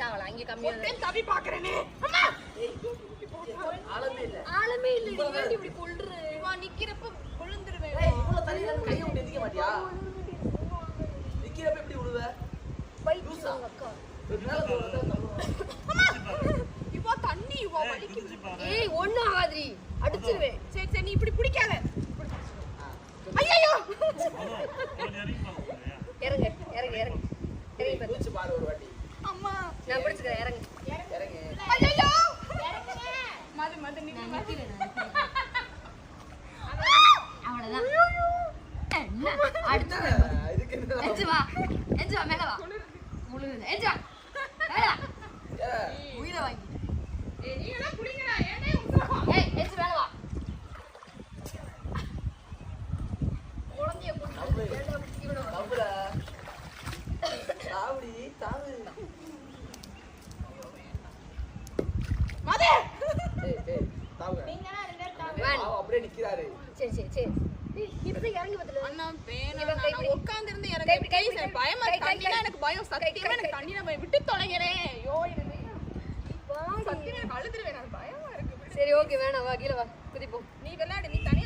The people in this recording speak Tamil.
தாவலாம் இங்க கம்மியா தவி பாக்குறேனே அம்மா ஆளமே இல்ல நீ ஏன் இப்படி கொல்ற வா நிக்கிறப்ப விழுந்துருவே இவ்வளவு தண்ணில கைய விட்டு நிக்க மாட்டியா நிக்கிறப்ப எப்படி விடுவ பைத்தியம் உங்க அக்கா இப்போ தண்ணி வா வலிக்குது ஏய் ஒண்ணு ஆகாதீ அடிச்சிருவேன் சரி சரி நீ இப்படி பிடிக்காத ஐயோ இறங்க இறங்க இறங்க இறங்கி பாரு குளிச்சு பாரு ஒரு வாட்டி அம்மா நான் பிடிச்சுக்கிறேன் இறங்க இறங்கு ஐயோ மது மது நீ அவ்வளவுதான் என்ன அடுத்து இதுக்கு என்ன எஞ்சு வா மேல வா முழுது எஞ்சு வா மேல வா உயிரை வாங்கி ஏய் நீ எல்லாம் குடிங்கடா ஏனே உட்றா ஏய் எஞ்சு மேல வா குழந்தைய கொண்டு தம்புல தாவடி தாவு மது ஏய் தாவு நீங்கனா ரெண்டு பேர் தாங்க வேன் அவ அப்படியே நிக்கிறாரு சரி சரி சரி இப்படி இறங்கி பத்தல அண்ணா வேணா இவன் கை நான் உட்கார்ந்து இருந்து எனக்கு கை கை பயமா இருக்கு தண்ணினா எனக்கு பயம் சத்தியமா எனக்கு தண்ணில போய் விட்டு தொலைகிறேன் ஐயோ எனக்கு சத்தியமா எனக்கு அழுதுருவேன் எனக்கு பயமா இருக்கு சரி ஓகே வேணாம் வா கீழ வா குதிப்போம் நீ விளையாடு நீ தண்ணி